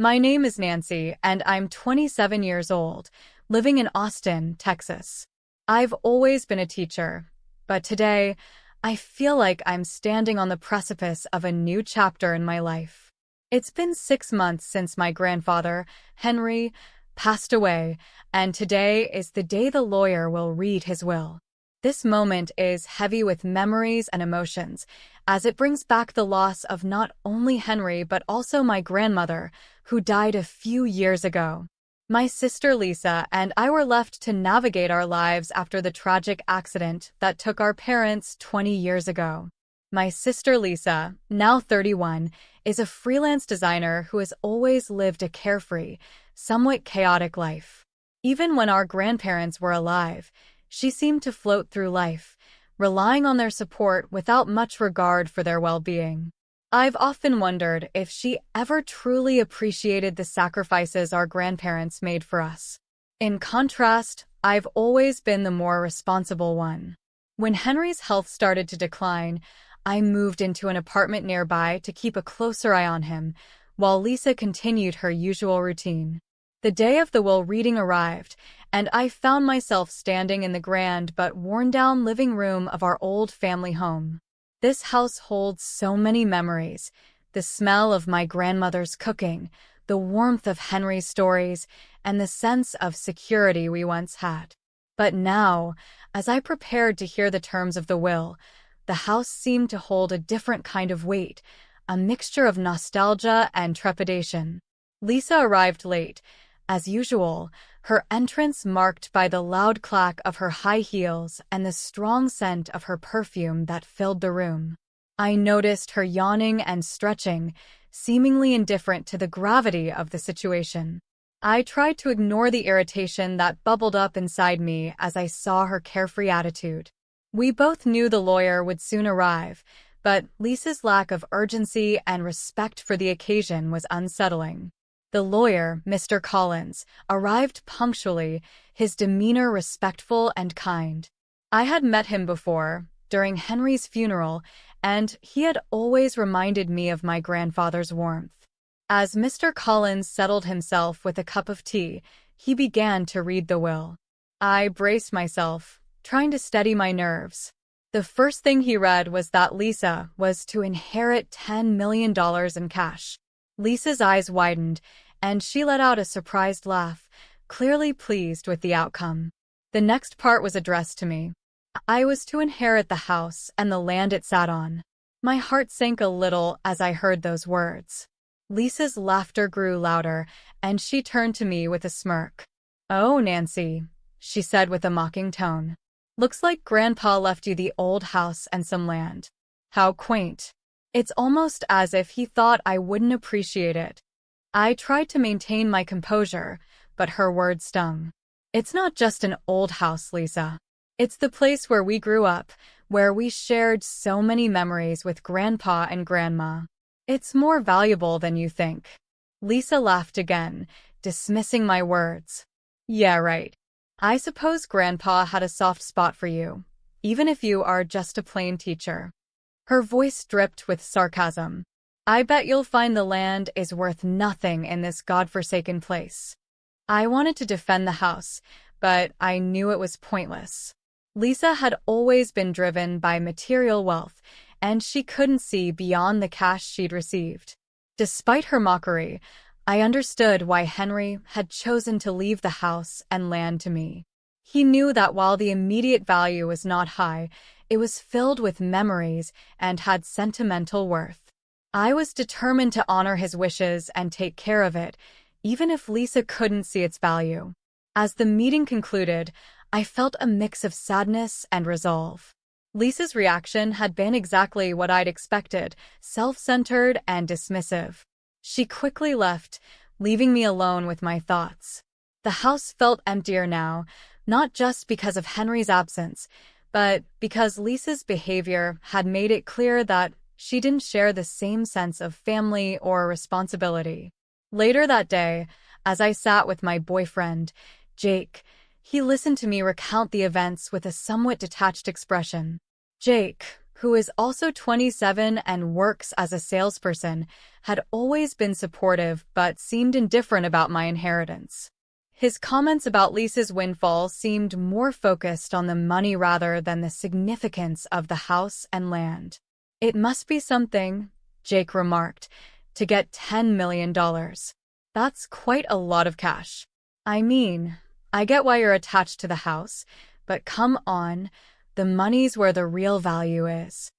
My name is Nancy, and I'm 27 years old, living in Austin, Texas. I've always been a teacher, but today, I feel like I'm standing on the precipice of a new chapter in my life. It's been 6 months since my grandfather, Henry, passed away, and today is the day the lawyer will read his will. This moment is heavy with memories and emotions, as it brings back the loss of not only Henry but also my grandmother, who died a few years ago. My sister Lisa and I were left to navigate our lives after the tragic accident that took our parents 20 years ago. My sister Lisa, now 31, is a freelance designer who has always lived a carefree, somewhat chaotic life. Even when our grandparents were alive, she seemed to float through life, relying on their support without much regard for their well-being. I've often wondered if she ever truly appreciated the sacrifices our grandparents made for us. In contrast, I've always been the more responsible one. When Henry's health started to decline, I moved into an apartment nearby to keep a closer eye on him, while Lisa continued her usual routine. The day of the will reading arrived, and I found myself standing in the grand but worn-down living room of our old family home. This house holds so many memories: the smell of my grandmother's cooking, the warmth of Henry's stories, and the sense of security we once had. But now, as I prepared to hear the terms of the will, the house seemed to hold a different kind of weight, a mixture of nostalgia and trepidation. Lisa arrived late, as usual, her entrance marked by the loud clack of her high heels and the strong scent of her perfume that filled the room. I noticed her yawning and stretching, seemingly indifferent to the gravity of the situation. I tried to ignore the irritation that bubbled up inside me as I saw her carefree attitude. We both knew the lawyer would soon arrive, but Lisa's lack of urgency and respect for the occasion was unsettling. The lawyer, Mr. Collins, arrived punctually, his demeanor respectful and kind. I had met him before, during Henry's funeral, and he had always reminded me of my grandfather's warmth. As Mr. Collins settled himself with a cup of tea, he began to read the will. I braced myself, trying to steady my nerves. The first thing he read was that Lisa was to inherit $10 million in cash. Lisa's eyes widened, and she let out a surprised laugh, clearly pleased with the outcome. The next part was addressed to me. I was to inherit the house and the land it sat on. My heart sank a little as I heard those words. Lisa's laughter grew louder, and she turned to me with a smirk. "Oh, Nancy," she said with a mocking tone. "Looks like Grandpa left you the old house and some land. How quaint. It's almost as if he thought I wouldn't appreciate it." I tried to maintain my composure, but her words stung. "It's not just an old house, Lisa. It's the place where we grew up, where we shared so many memories with Grandpa and Grandma. It's more valuable than you think." Lisa laughed again, dismissing my words. "Yeah, right. I suppose Grandpa had a soft spot for you, even if you are just a plain teacher." Her voice dripped with sarcasm. "I bet you'll find the land is worth nothing in this godforsaken place." I wanted to defend the house, but I knew it was pointless. Lisa had always been driven by material wealth, and she couldn't see beyond the cash she'd received. Despite her mockery, I understood why Henry had chosen to leave the house and land to me. He knew that while the immediate value was not high, it was filled with memories and had sentimental worth. I was determined to honor his wishes and take care of it, even if Lisa couldn't see its value. As the meeting concluded, I felt a mix of sadness and resolve. Lisa's reaction had been exactly what I'd expected: self-centered and dismissive. She quickly left, leaving me alone with my thoughts. The house felt emptier now, not just because of Henry's absence, but because Lisa's behavior had made it clear that she didn't share the same sense of family or responsibility. Later that day, as I sat with my boyfriend, Jake, he listened to me recount the events with a somewhat detached expression. Jake, who is also 27 and works as a salesperson, had always been supportive but seemed indifferent about my inheritance. His comments about Lisa's windfall seemed more focused on the money rather than the significance of the house and land. "It must be something," Jake remarked, "to get $10 million. That's quite a lot of cash." "I mean, I get why you're attached to the house, but come on, the money's where the real value is."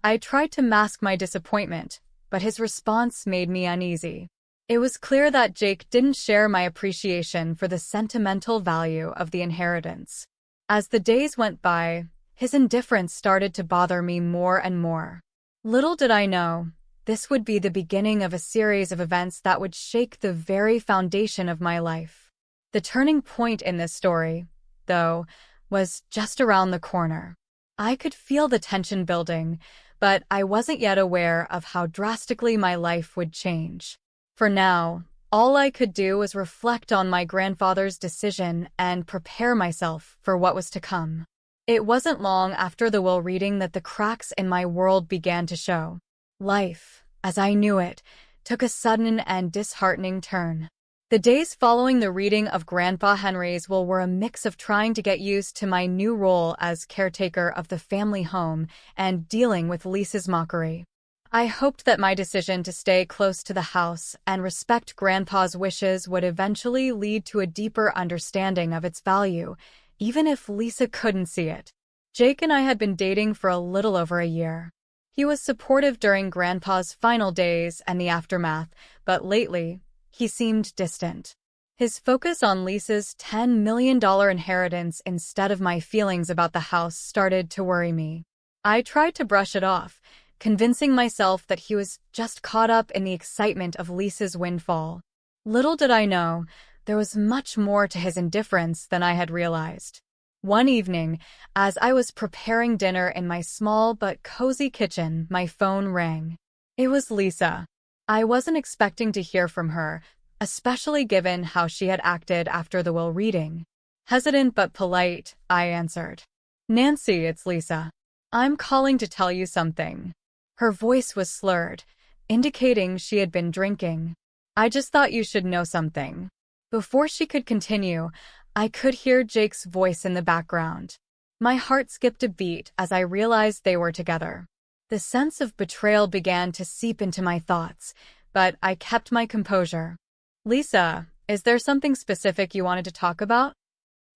I tried to mask my disappointment, but his response made me uneasy. It was clear that Jake didn't share my appreciation for the sentimental value of the inheritance. As the days went by, his indifference started to bother me more and more. Little did I know, this would be the beginning of a series of events that would shake the very foundation of my life. The turning point in this story, though, was just around the corner. I could feel the tension building, but I wasn't yet aware of how drastically my life would change. For now, all I could do was reflect on my grandfather's decision and prepare myself for what was to come. It wasn't long after the will reading that the cracks in my world began to show. Life, as I knew it, took a sudden and disheartening turn. The days following the reading of Grandpa Henry's will were a mix of trying to get used to my new role as caretaker of the family home and dealing with Lisa's mockery. I hoped that my decision to stay close to the house and respect Grandpa's wishes would eventually lead to a deeper understanding of its value, even if Lisa couldn't see it. Jake and I had been dating for a little over a year. He was supportive during Grandpa's final days and the aftermath, but lately, he seemed distant. His focus on Lisa's $10 million inheritance instead of my feelings about the house started to worry me. I tried to brush it off, convincing myself that he was just caught up in the excitement of Lisa's windfall. Little did I know, there was much more to his indifference than I had realized. One evening, as I was preparing dinner in my small but cozy kitchen, my phone rang. It was Lisa. I wasn't expecting to hear from her, especially given how she had acted after the will reading. Hesitant but polite, I answered. "Nancy, it's Lisa. I'm calling to tell you something." Her voice was slurred, indicating she had been drinking. "I just thought you should know something." Before she could continue, I could hear Jake's voice in the background. My heart skipped a beat as I realized they were together. The sense of betrayal began to seep into my thoughts, but I kept my composure. "Lisa, is there something specific you wanted to talk about?"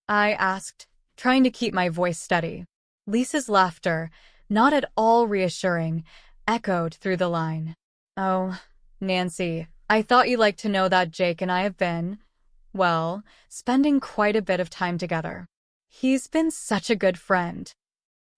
I asked, trying to keep my voice steady. Lisa's laughter, not at all reassuring, echoed through the line. "Oh, Nancy, I thought you'd like to know that Jake and I have been, well, spending quite a bit of time together. He's been such a good friend."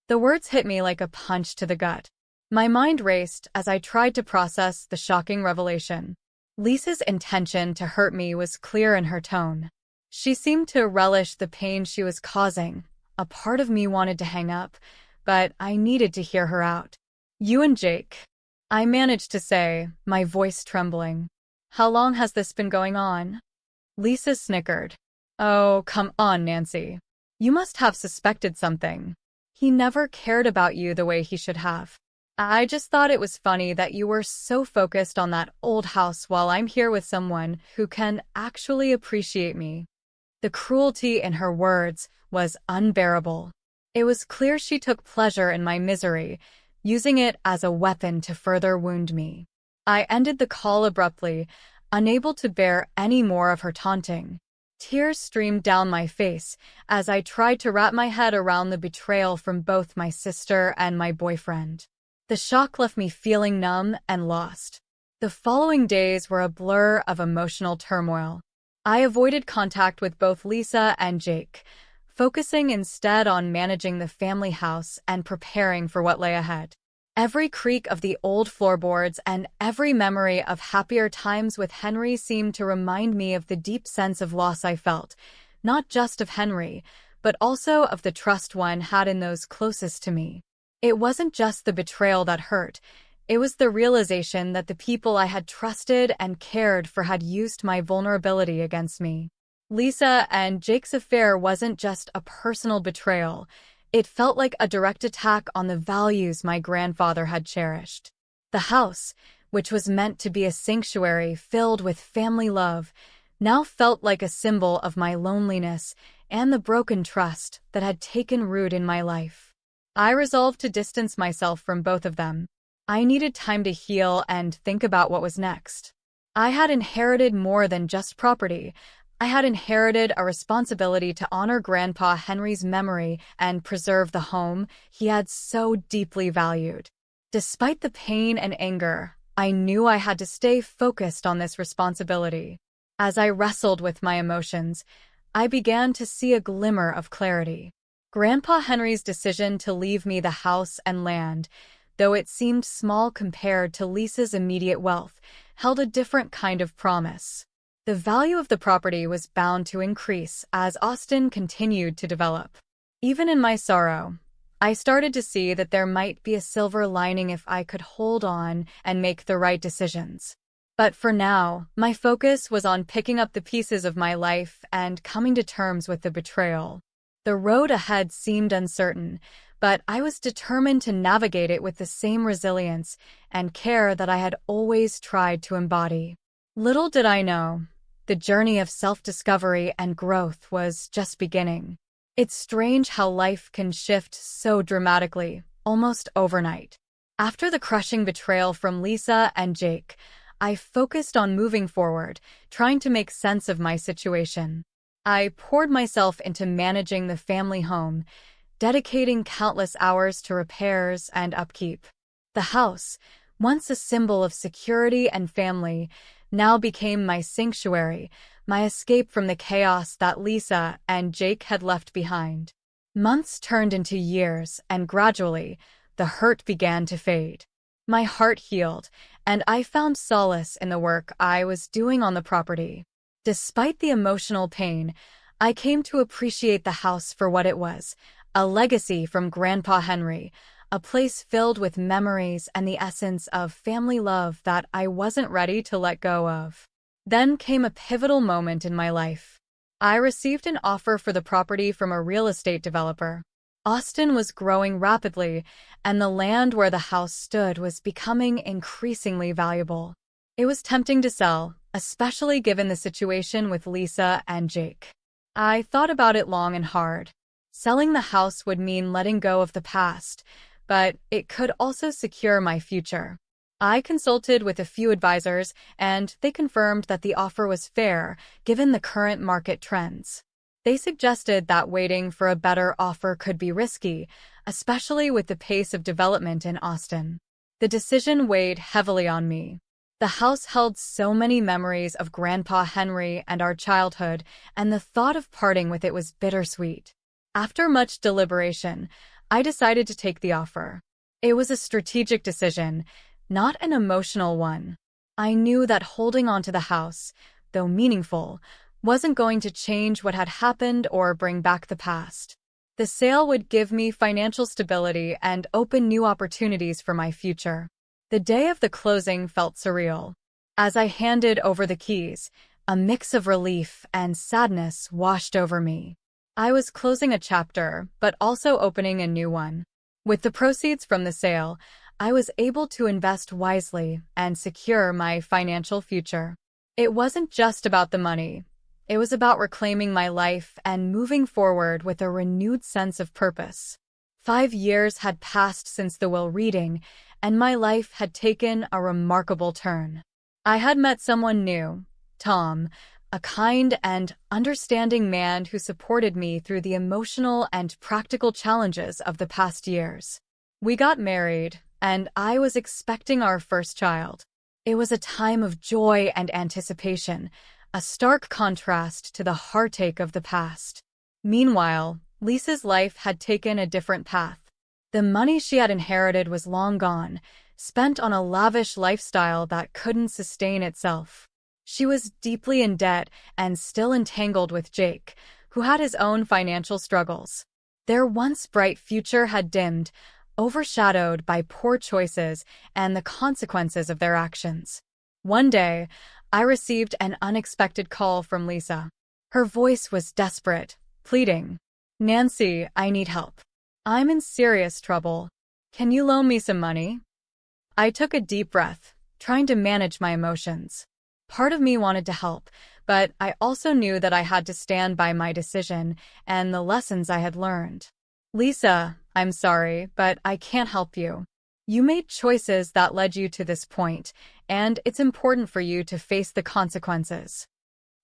The words hit me like a punch to the gut. My mind raced as I tried to process the shocking revelation. Lisa's intention to hurt me was clear in her tone. She seemed to relish the pain she was causing. A part of me wanted to hang up, but I needed to hear her out. "You and Jake," I managed to say, my voice trembling. "How long has this been going on?" Lisa snickered. "Oh, come on, Nancy. You must have suspected something. He never cared about you the way he should have. I just thought it was funny that you were so focused on that old house while I'm here with someone who can actually appreciate me." The cruelty in her words was unbearable. It was clear she took pleasure in my misery, using it as a weapon to further wound me. I ended the call abruptly, unable to bear any more of her taunting. Tears streamed down my face as I tried to wrap my head around the betrayal from both my sister and my boyfriend. The shock left me feeling numb and lost. The following days were a blur of emotional turmoil. I avoided contact with both Lisa and Jake, focusing instead on managing the family house and preparing for what lay ahead. Every creak of the old floorboards and every memory of happier times with Henry seemed to remind me of the deep sense of loss I felt, not just of Henry, but also of the trust one had in those closest to me. It wasn't just the betrayal that hurt, it was the realization that the people I had trusted and cared for had used my vulnerability against me. Lisa and Jake's affair wasn't just a personal betrayal, It felt like a direct attack on the values my grandfather had cherished. The house, which was meant to be a sanctuary filled with family love, now felt like a symbol of my loneliness and the broken trust that had taken root in my life. I resolved to distance myself from both of them. I needed time to heal and think about what was next. I had inherited more than just property. I had inherited a responsibility to honor Grandpa Henry's memory and preserve the home he had so deeply valued. Despite the pain and anger, I knew I had to stay focused on this responsibility. As I wrestled with my emotions, I began to see a glimmer of clarity. Grandpa Henry's decision to leave me the house and land, though it seemed small compared to Lisa's immediate wealth, held a different kind of promise. The value of the property was bound to increase as Austin continued to develop. Even in my sorrow, I started to see that there might be a silver lining if I could hold on and make the right decisions. But for now, my focus was on picking up the pieces of my life and coming to terms with the betrayal. The road ahead seemed uncertain, but I was determined to navigate it with the same resilience and care that I had always tried to embody. Little did I know, the journey of self-discovery and growth was just beginning. It's strange how life can shift so dramatically, almost overnight. After the crushing betrayal from Lisa and Jake, I focused on moving forward, trying to make sense of my situation. I poured myself into managing the family home, dedicating countless hours to repairs and upkeep. The house, once a symbol of security and family, now became my sanctuary, my escape from the chaos that Lisa and Jake had left behind. Months turned into years, and gradually, the hurt began to fade. My heart healed, and I found solace in the work I was doing on the property. Despite the emotional pain, I came to appreciate the house for what it was, a legacy from Grandpa Henry, a place filled with memories and the essence of family love that I wasn't ready to let go of. Then came a pivotal moment in my life. I received an offer for the property from a real estate developer. Austin was growing rapidly, and the land where the house stood was becoming increasingly valuable. It was tempting to sell, especially given the situation with Lisa and Jake. I thought about it long and hard. Selling the house would mean letting go of the past, but it could also secure my future. I consulted with a few advisors, and they confirmed that the offer was fair, given the current market trends. They suggested that waiting for a better offer could be risky, especially with the pace of development in Austin. The decision weighed heavily on me. The house held so many memories of Grandpa Henry and our childhood, and the thought of parting with it was bittersweet. After much deliberation, I decided to take the offer. It was a strategic decision, not an emotional one. I knew that holding on to the house, though meaningful, wasn't going to change what had happened or bring back the past. The sale would give me financial stability and open new opportunities for my future. The day of the closing felt surreal. As I handed over the keys, a mix of relief and sadness washed over me. I was closing a chapter, but also opening a new one. With the proceeds from the sale, I was able to invest wisely and secure my financial future. It wasn't just about the money. It was about reclaiming my life and moving forward with a renewed sense of purpose. 5 years had passed since the will reading, and my life had taken a remarkable turn. I had met someone new, Tom, a kind and understanding man who supported me through the emotional and practical challenges of the past years. We got married, and I was expecting our first child. It was a time of joy and anticipation, a stark contrast to the heartache of the past. Meanwhile, Lisa's life had taken a different path. The money she had inherited was long gone, spent on a lavish lifestyle that couldn't sustain itself. She was deeply in debt and still entangled with Jake, who had his own financial struggles. Their once bright future had dimmed, overshadowed by poor choices and the consequences of their actions. One day, I received an unexpected call from Lisa. Her voice was desperate, pleading, "Nancy, I need help. I'm in serious trouble. Can you loan me some money? I took a deep breath, trying to manage my emotions. Part of me wanted to help, but I also knew that I had to stand by my decision and the lessons I had learned. Lisa, I'm sorry, but I can't help you. You made choices that led you to this point, and it's important for you to face the consequences.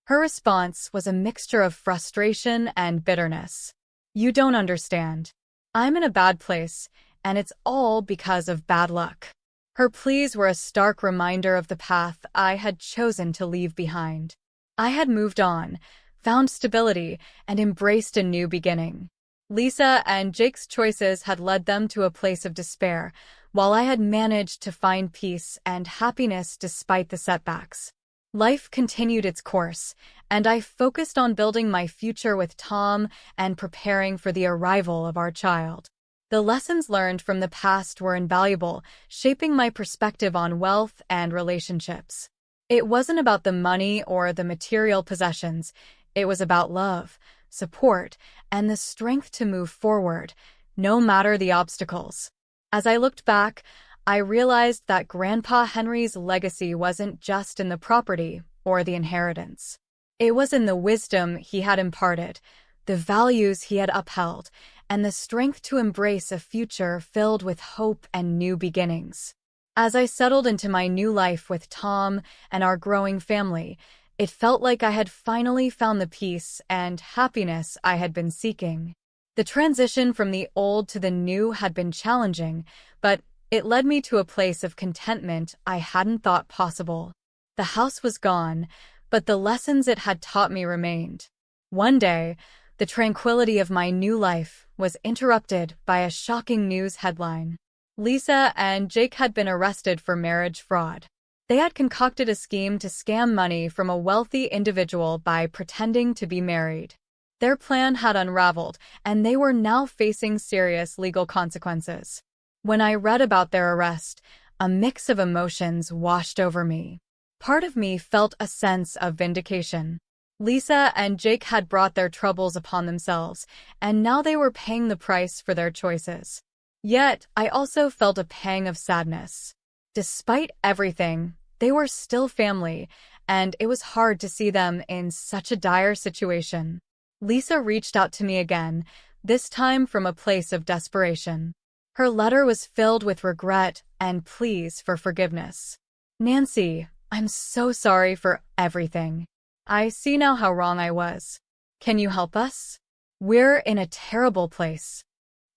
Her response was a mixture of frustration and bitterness. You don't understand. I'm in a bad place, and it's all because of bad luck. Her pleas were a stark reminder of the path I had chosen to leave behind. I had moved on, found stability, and embraced a new beginning. Lisa and Jake's choices had led them to a place of despair, while I had managed to find peace and happiness despite the setbacks. Life continued its course, and I focused on building my future with Tom and preparing for the arrival of our child. The lessons learned from the past were invaluable, shaping my perspective on wealth and relationships. It wasn't about the money or the material possessions. It was about love, support, and the strength to move forward, no matter the obstacles. As I looked back, I realized that Grandpa Henry's legacy wasn't just in the property or the inheritance. It was in the wisdom he had imparted, the values he had upheld, and the strength to embrace a future filled with hope and new beginnings. As I settled into my new life with Tom and our growing family, it felt like I had finally found the peace and happiness I had been seeking. The transition from the old to the new had been challenging, but it led me to a place of contentment I hadn't thought possible. The house was gone, but the lessons it had taught me remained. One day, the tranquility of my new life was interrupted by a shocking news headline. Lisa and Jake had been arrested for marriage fraud. They had concocted a scheme to scam money from a wealthy individual by pretending to be married. Their plan had unraveled, and they were now facing serious legal consequences. When I read about their arrest, a mix of emotions washed over me. Part of me felt a sense of vindication. Lisa and Jake had brought their troubles upon themselves, and now they were paying the price for their choices. Yet, I also felt a pang of sadness. Despite everything, they were still family, and it was hard to see them in such a dire situation. Lisa reached out to me again, this time from a place of desperation. Her letter was filled with regret and pleas for forgiveness. Nancy, I'm so sorry for everything. I see now how wrong I was. Can you help us? We're in a terrible place.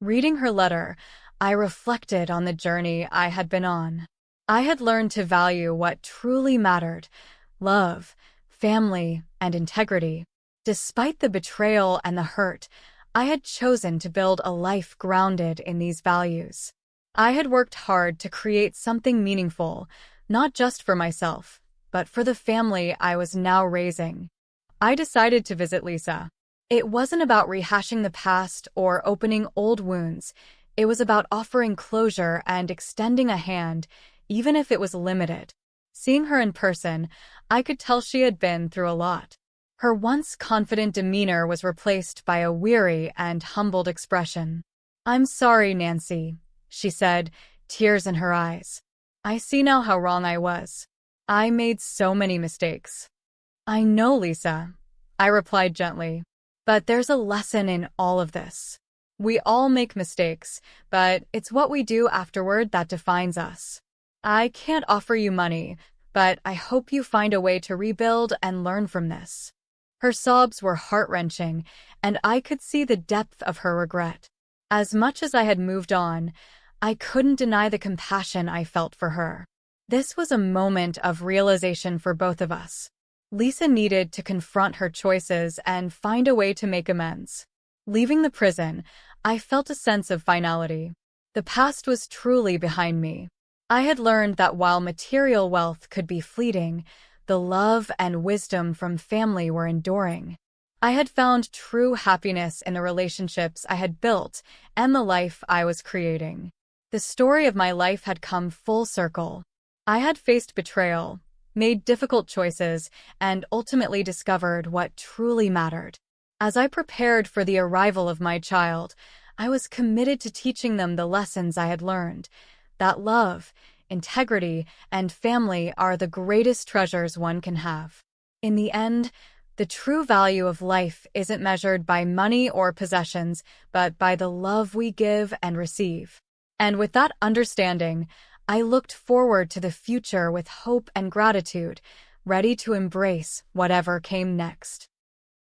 Reading her letter, I reflected on the journey I had been on. I had learned to value what truly mattered: love, family, and integrity. Despite the betrayal and the hurt, I had chosen to build a life grounded in these values. I had worked hard to create something meaningful, not just for myself, but for the family I was now raising. I decided to visit Lisa. It wasn't about rehashing the past or opening old wounds. It was about offering closure and extending a hand, even if it was limited. Seeing her in person, I could tell she had been through a lot. Her once confident demeanor was replaced by a weary and humbled expression. "I'm sorry, Nancy," she said, tears in her eyes. "I see now how wrong I was. I made so many mistakes." "I know, Lisa," I replied gently. "But there's a lesson in all of this. We all make mistakes, but it's what we do afterward that defines us. I can't offer you money, but I hope you find a way to rebuild and learn from this." Her sobs were heart-wrenching, and I could see the depth of her regret. As much as I had moved on, I couldn't deny the compassion I felt for her. This was a moment of realization for both of us. Lisa needed to confront her choices and find a way to make amends. Leaving the prison, I felt a sense of finality. The past was truly behind me. I had learned that while material wealth could be fleeting, the love and wisdom from family were enduring. I had found true happiness in the relationships I had built and the life I was creating. The story of my life had come full circle. I had faced betrayal, made difficult choices, and ultimately discovered what truly mattered. As I prepared for the arrival of my child, I was committed to teaching them the lessons I had learned, that love, integrity, and family are the greatest treasures one can have. In the end, the true value of life isn't measured by money or possessions, but by the love we give and receive. And with that understanding, I looked forward to the future with hope and gratitude, ready to embrace whatever came next.